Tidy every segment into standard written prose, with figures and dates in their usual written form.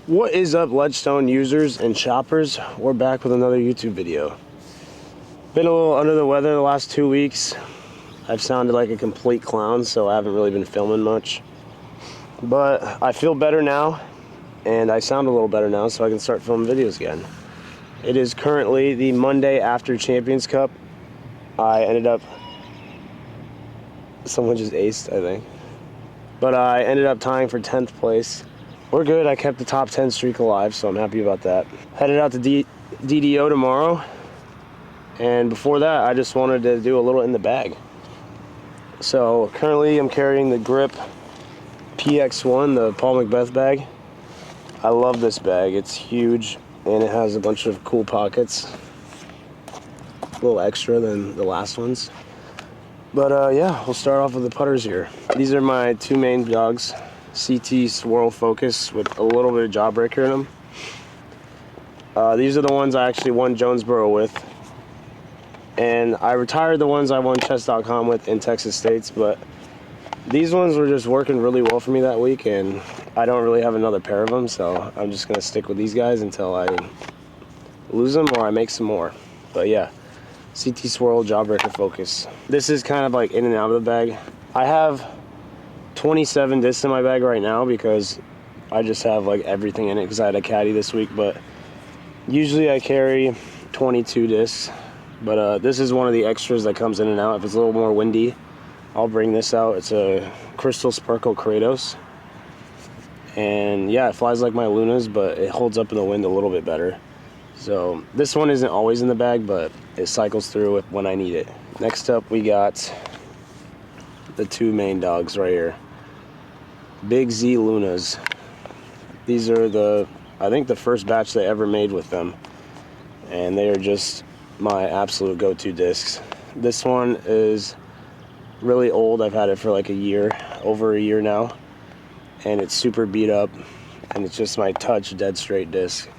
What is up, Ledgestone users and shoppers? We're back with another YouTube video. Been a little under the weather the last 2 weeks. I've sounded like a complete clown, so I haven't really been filming much. But I feel better now, and I sound a little better now, so I can start filming videos again. It is currently the Monday after Champions Cup. I ended up... Someone just aced, I think. But I ended up tying for 10th place. We're good. I kept the top 10 streak alive, so I'm happy about that. Headed out to DDO tomorrow. And before that, I just wanted to do a little in the bag. So currently I'm carrying the Grip PX1, the Paul Macbeth bag. I love this bag. It's huge, and it has a bunch of cool pockets. A little extra than the last ones. But yeah, we'll start off with the putters here. These are my two main dogs. CT Swirl Focus with a little bit of Jawbreaker in them. These are the ones I actually won Jonesboro with. And I retired the ones I won chess.com with in Texas States, but these ones were just working really well for me that week, and I don't really have another pair of them, so I'm just going to stick with these guys until I lose them or I make some more. But yeah, CT Swirl Jawbreaker Focus. This is kind of like in and out of the bag. I have 27 discs in my bag right now because I just have like everything in it because I had a caddy this week, but usually I carry 22 discs. But this is one of the extras that comes in and out. If it's a little more windy, I'll bring this out. It's a Crystal Sparkle Kratos. And yeah, it flies like my Lunas, but it holds up in the wind a little bit better. So this one isn't always in the bag, but it cycles through when I need it. Next up, we got the two main dogs right here. Big Z Lunas. These are I think the first batch they ever made with them. And they are just my absolute go-to discs. This one is really old. I've had it for like a year, over a year now. And it's super beat up. And it's just my touch dead straight disc.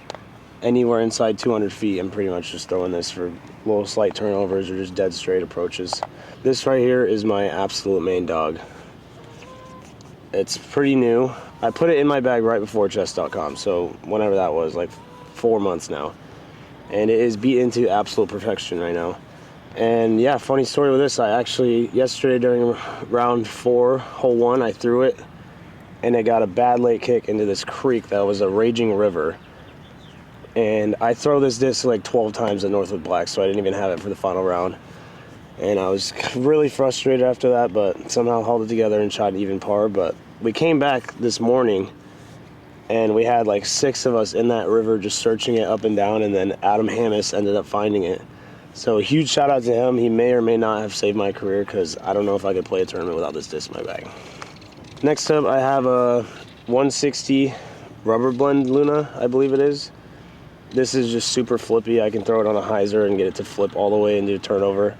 Anywhere inside 200 feet, I'm pretty much just throwing this for little slight turnovers or just dead straight approaches. This right here is my absolute main dog. It's pretty new. I put it in my bag right before chess.com, so whenever that was, like 4 months now. And it is beat into absolute perfection right now. And yeah, funny story with this, I actually, yesterday during round 4, hole 1, I threw it, and it got a bad late kick into this creek that was a raging river. And I throw this disc like 12 times at Northwood Black, so I didn't even have it for the final round. And I was really frustrated after that, but somehow held it together and shot even par. But we came back this morning, and we had like 6 of us in that river just searching it up and down, and then Adam Hammis ended up finding it. So a huge shout out to him. He may or may not have saved my career, because I don't know if I could play a tournament without this disc in my bag. Next up, I have a 160 Rubber Blend Luna, I believe it is. This is just super flippy. I can throw it on a hyzer and get it to flip all the way and do turnover.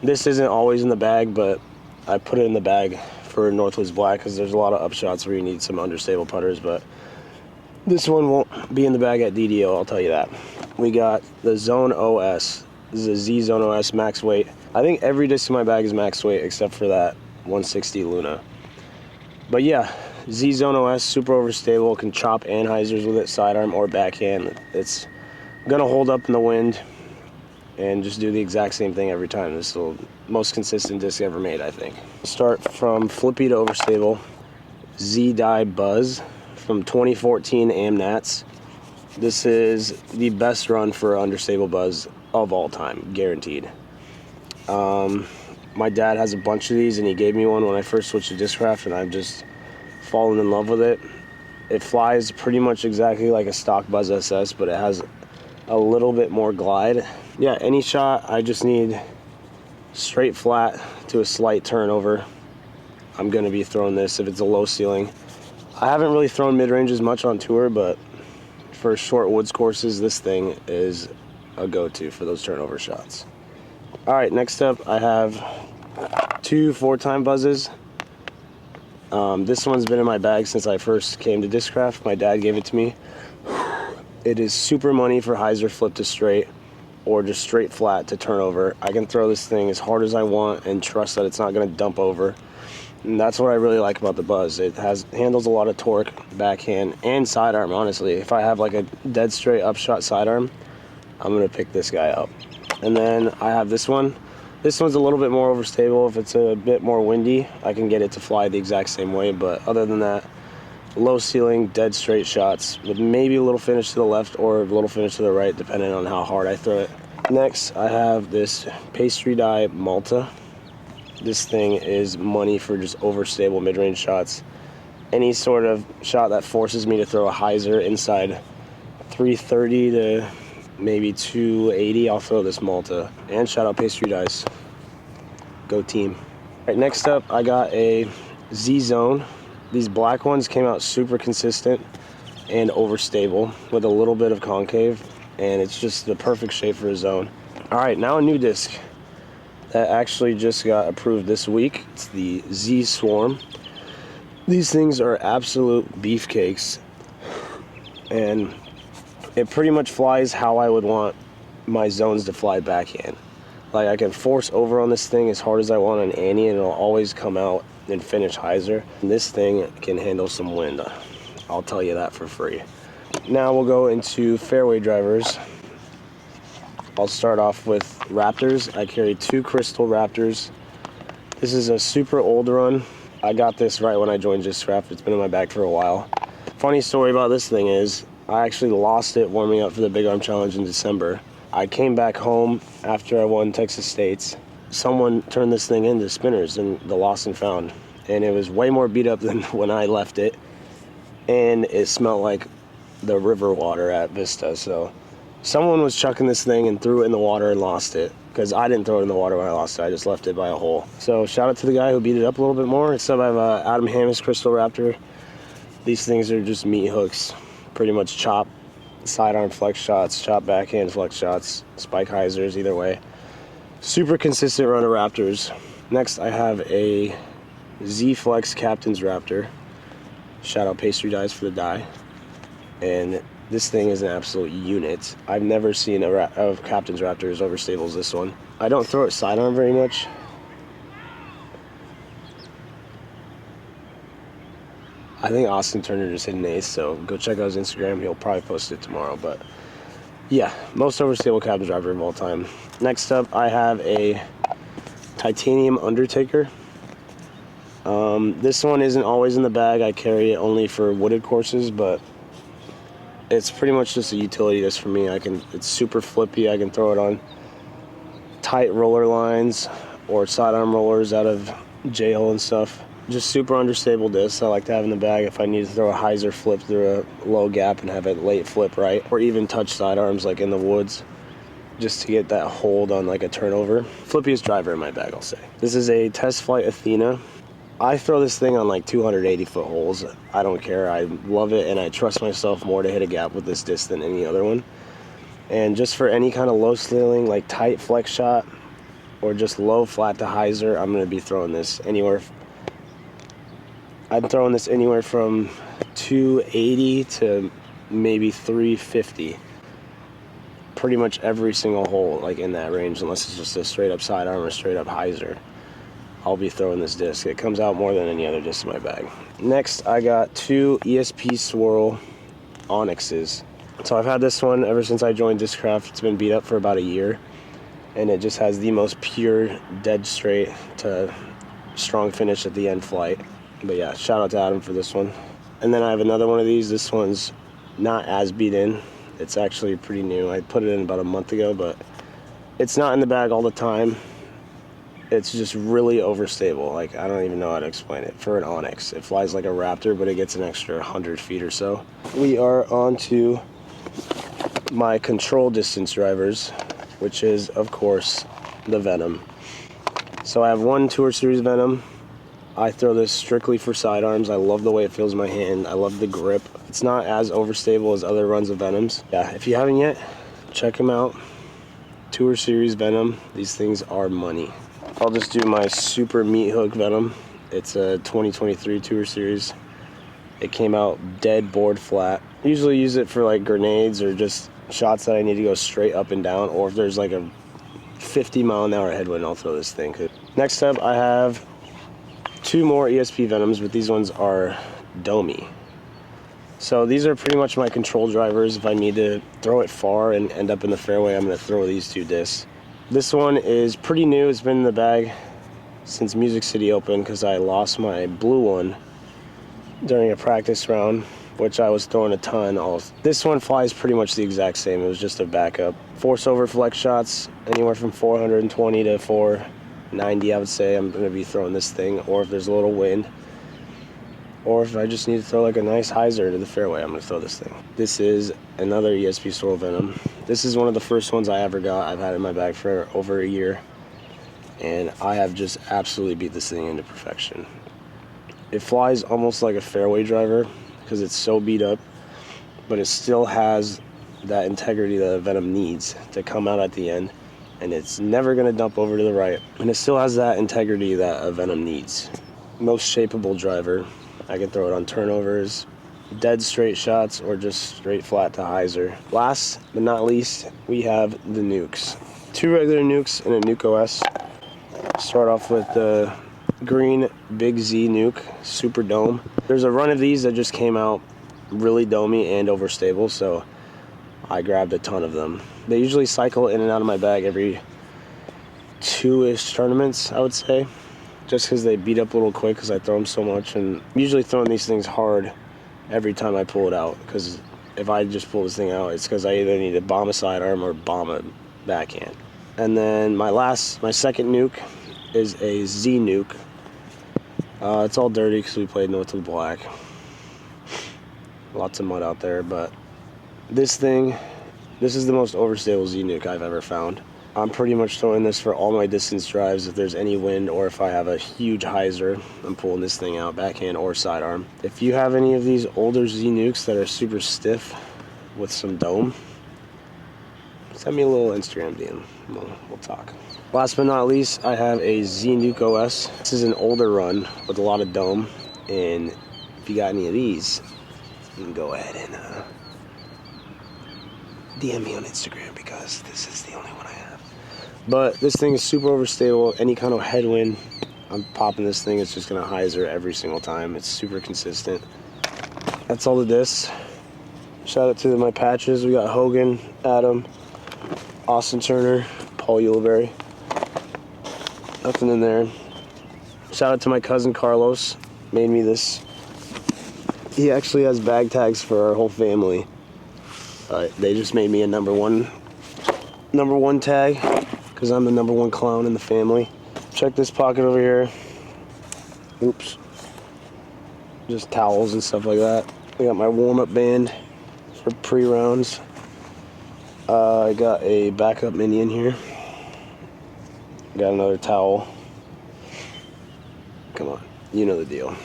This isn't always in the bag, but I put it in the bag for Northwoods Black because there's a lot of upshots where you need some understable putters, but this one won't be in the bag at DDO, I'll tell you that. We got the Zone OS. This is a Z Zone OS max weight. I think every disc in my bag is max weight except for that 160 Luna. But yeah, Z Zone OS, super overstable, can chop and hyzers with it, sidearm or backhand. It's gonna hold up in the wind and just do the exact same thing every time. This is the most consistent disc ever made, I think. Start from flippy to overstable. Z-Die Buzz from 2014 AmNats. This is the best run for understable buzz of all time, guaranteed. My dad has a bunch of these, and he gave me one when I first switched to Discraft, and I've just fallen in love with it. It flies pretty much exactly like a stock Buzz SS, but it has a little bit more glide. Yeah, any shot, I just need straight flat to a slight turnover. I'm going to be throwing this if it's a low ceiling. I haven't really thrown mid-ranges much on tour, but for short woods courses, this thing is a go-to for those turnover shots. All right, next up, I have 2 4-time buzzes. This one's been in my bag since I first came to Discraft. My dad gave it to me. It is super money for hyzer flip to straight or just straight flat to turnover. I can throw this thing as hard as I want and trust that it's not going to dump over. And that's what I really like about the Buzz. It handles a lot of torque, backhand, and sidearm, honestly. If I have like a dead straight upshot sidearm, I'm going to pick this guy up. And then I have this one. This one's a little bit more overstable. If it's a bit more windy, I can get it to fly the exact same way. But other than that, low ceiling, dead straight shots with maybe a little finish to the left or a little finish to the right, depending on how hard I throw it. Next, I have this pastry dye Malta. This thing is money for just overstable mid-range shots. Any sort of shot that forces me to throw a hyzer inside 330 to maybe 280, I'll throw this Malta. And shout out pastry dyes. Go team. All right, next up, I got a Z-Zone. These black ones came out super consistent and overstable with a little bit of concave, and it's just the perfect shape for a zone. All right, now a new disc that actually just got approved this week. It's the Z Swarm. These things are absolute beefcakes, and it pretty much flies how I would want my zones to fly backhand. Like, I can force over on this thing as hard as I want on Annie, and it'll always come out and finish hyzer. And this thing can handle some wind. I'll tell you that for free. Now we'll go into fairway drivers. I'll start off with Raptors. I carry 2 Crystal Raptors. This is a super old run. I got this right when I joined Discraft. It's been in my bag for a while. Funny story about this thing is I actually lost it warming up for the Big Arm Challenge in December. I came back home after I won Texas States. Someone turned this thing into spinners in the Lost and Found, and it was way more beat up than when I left it, and it smelled like the river water at Vista. So someone was chucking this thing and threw it in the water and lost it, because I didn't throw it in the water when I lost it. I just left it by a hole. So shout out to the guy who beat it up a little bit more. Next up, I have Adam Hammis Crystal Raptor. These things are just meat hooks. Pretty much chop sidearm flex shots, chop backhand flex shots, spike hyzers, either way. Super consistent run of Raptors. Next, I have a Z Flex Captain's Raptor. Shout out Pastry Dyes for the dye. And this thing is an absolute unit. I've never seen a Captain's Raptor as overstable as this one. I don't throw it sidearm very much. I think Austin Turner just hit an ace, so go check out his Instagram. He'll probably post it tomorrow. But yeah, most overstable Captain's driver of all time. Next up, I have a Titanium Undertaker. This one isn't always in the bag. I carry it only for wooded courses, but it's pretty much just a utility disc for me. It's super flippy. I can throw it on tight roller lines or sidearm rollers out of J-hole and stuff. Just super understable disc I like to have in the bag if I need to throw a hyzer flip through a low gap and have it late flip right, or even touch sidearms like in the woods, just to get that hold on like a turnover. Flippiest driver in my bag, I'll say. This is a Test Flight Athena. I throw this thing on like 280 foot holes. I don't care. I love it, and I trust myself more to hit a gap with this disc than any other one. And just for any kind of low ceiling, like tight flex shot, or just low flat to hyzer, I'm going to be throwing this anywhere. I'm throwing this anywhere from 280 to maybe 350. Pretty much every single hole, like in that range, unless it's just a straight up sidearm or straight up hyzer, I'll be throwing this disc. It comes out more than any other disc in my bag. Next, I got 2 ESP Swirl Onyxes. So I've had this one ever since I joined Discraft. It's been beat up for about a year, and it just has the most pure, dead straight to strong finish at the end flight. But yeah, shout out to Adam for this one. And then I have another one of these. This one's not as beat in. It's actually pretty new. I put it in about a month ago, but it's not in the bag all the time. It's just really overstable. Like, I don't even know how to explain it. For an Onyx, it flies like a Raptor, but it gets an extra 100 feet or so. We are on to my control distance drivers, which is, of course, the Venom. So I have 1 Tour Series Venom. I throw this strictly for sidearms. I love the way it feels in my hand. I love the grip. It's not as overstable as other runs of Venoms. Yeah, if you haven't yet, check them out. Tour Series Venom. These things are money. I'll just do my super meat hook Venom. It's a 2023 Tour Series. It came out dead board flat. I usually use it for like grenades or just shots that I need to go straight up and down, or if there's like a 50-mile-an-hour headwind, I'll throw this thing. Next up, I have 2 more ESP Venoms, but these ones are domey. So these are pretty much my control drivers. If I need to throw it far and end up in the fairway, I'm going to throw these 2 discs. This one is pretty new. It's been in the bag since Music City opened because I lost my blue one during a practice round, which I was throwing a ton. This one flies pretty much the exact same. It was just a backup. Force over flex shots, anywhere from 420 to 490, I would say. I'm going to be throwing this thing, or if there's a little wind, or if I just need to throw like a nice hyzer to the fairway, I'm going to throw this thing. This is another ESP Swirl Venom. This is one of the first ones I ever got. I've had it in my bag for over a year, and I have just absolutely beat this thing into perfection. It flies almost like a fairway driver because it's so beat up, but it still has that integrity that a Venom needs to come out at the end, and it's never going to dump over to the right, and it still has that integrity that a Venom needs. Most shapeable driver. I can throw it on turnovers, dead straight shots, or just straight flat to hyzer. Last but not least, we have the nukes. 2 regular nukes and a nuke OS. Start off with the green Big Z nuke, super dome. There's a run of these that just came out really domey and overstable, so I grabbed a ton of them. They usually cycle in and out of my bag every 2-ish tournaments, I would say, just because they beat up a little quick because I throw them so much. And I'm usually throwing these things hard every time I pull it out, because if I just pull this thing out, it's because I either need to bomb a sidearm or bomb a backhand. And then my second nuke is a Z nuke. It's all dirty because we played North of the Black. Lots of mud out there, but this is the most overstable Z nuke I've ever found. I'm pretty much throwing this for all my distance drives. If there's any wind or if I have a huge hyzer, I'm pulling this thing out, backhand or sidearm. If you have any of these older Z nukes that are super stiff with some dome, send me a little Instagram DM. We'll talk. Last but not least, I have a Z Nuke OS. This is an older run with a lot of dome, and if you got any of these, you can go ahead and DM me on Instagram, because this is the only one I have. But this thing is super overstable. Any kind of headwind, I'm popping this thing. It's just going to hyzer every single time. It's super consistent. That's all the discs. Shout out to my patches. We got Hogan, Adam, Austin Turner, Paul Uleberry. Nothing in there. Shout out to my cousin Carlos. Made me this. He actually has bag tags for our whole family. They just made me a number one tag because I'm the number 1 clown in the family. Check this pocket over here. Oops. Just towels and stuff like that. I got my warm-up band for pre-rounds. I got a backup mini in here. Got another towel. Come on, you know the deal.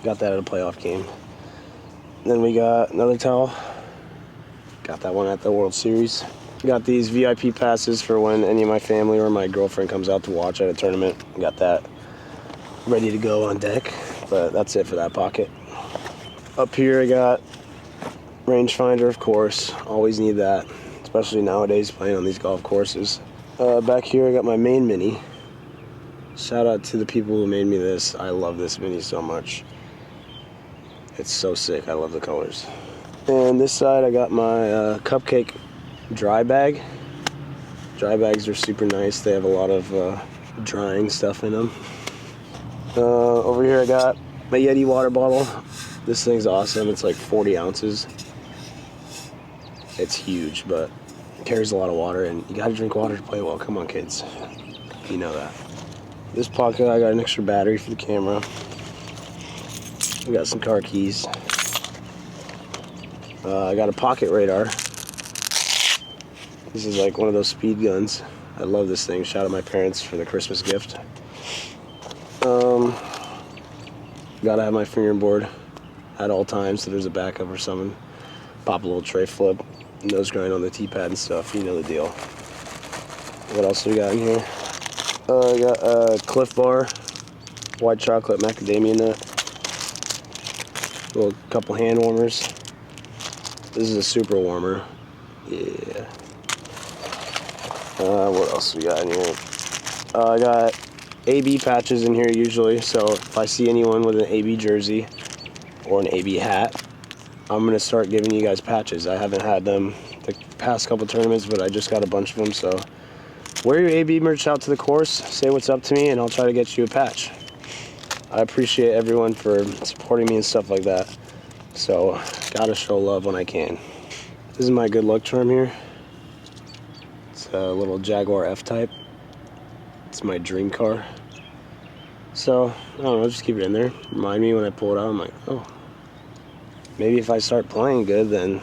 Got that at a playoff game. Then we got another towel. Got that one at the World Series. Got these VIP passes for when any of my family or my girlfriend comes out to watch at a tournament. Got that ready to go on deck. But that's it for that pocket. Up here I got rangefinder, of course. Always need that, especially nowadays playing on these golf courses. Back here I got my main mini. Shout out to the people who made me this. I love this mini so much. It's so sick. I love the colors. And this side I got my cupcake dry bag. Dry bags are super nice. They have a lot of drying stuff in them. Over here I got my Yeti water bottle. This thing's awesome. It's like 40 ounces. It's huge, but it carries a lot of water, and you gotta drink water to play well. Come on, kids. You know that. This pocket, I got an extra battery for the camera. We got some car keys. I got a pocket radar. This is like one of those speed guns. I love this thing. Shout out my parents for the Christmas gift. Gotta have my fingering board at all times so there's a backup or something. Pop a little tray flip, nose grind on the tee-pad and stuff. You know the deal. What else do we got in here? I got a Cliff Bar, white chocolate macadamia nut, little couple hand warmers. This is a super warmer. Yeah. What else we got in here? I got AB patches in here usually, so if I see anyone with an AB jersey or an AB hat, I'm gonna start giving you guys patches. I haven't had them the past couple tournaments, but I just got a bunch of them, so wear your AB merch out to the course, say what's up to me, and I'll try to get you a patch. I appreciate everyone for supporting me and stuff like that, so gotta show love when I can. This is my good luck charm here. It's a little Jaguar F-Type. It's my dream car. So, I don't know, just keep it in there. Remind me when I pull it out, I'm like, oh, maybe if I start playing good, then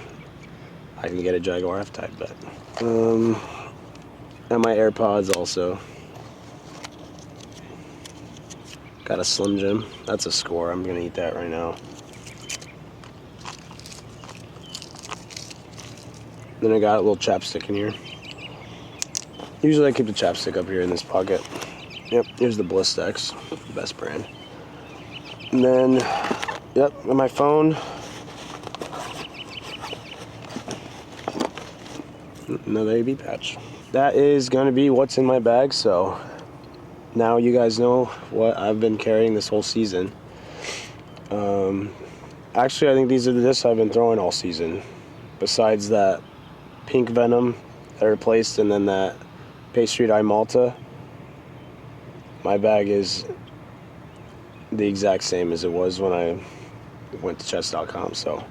I can get a Jaguar F-Type. But and my AirPods also. Got a Slim Jim. That's a score. I'm gonna eat that right now. Then I got a little chapstick in here. Usually I keep the chapstick up here in this pocket. Yep, here's the Blistex, best brand. And then, yep, and my phone. Another AB patch. That is gonna be what's in my bag, so now you guys know what I've been carrying this whole season. Actually, I think these are the discs I've been throwing all season. Besides that pink Venom that I replaced and then that Pastry Dye Malta, my bag is the exact same as it was when I went to chess.com. So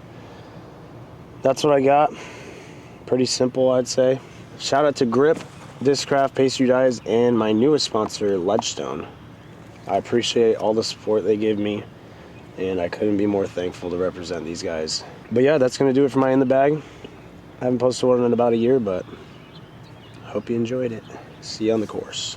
that's what I got. Pretty simple, I'd say. Shout out to Grip, Discraft, Pastry Dyes, and my newest sponsor, Ledgestone. I appreciate all the support they give me, and I couldn't be more thankful to represent these guys. But yeah, that's going to do it for my In the Bag. I haven't posted one in about a year, but I hope you enjoyed it. See you on the course.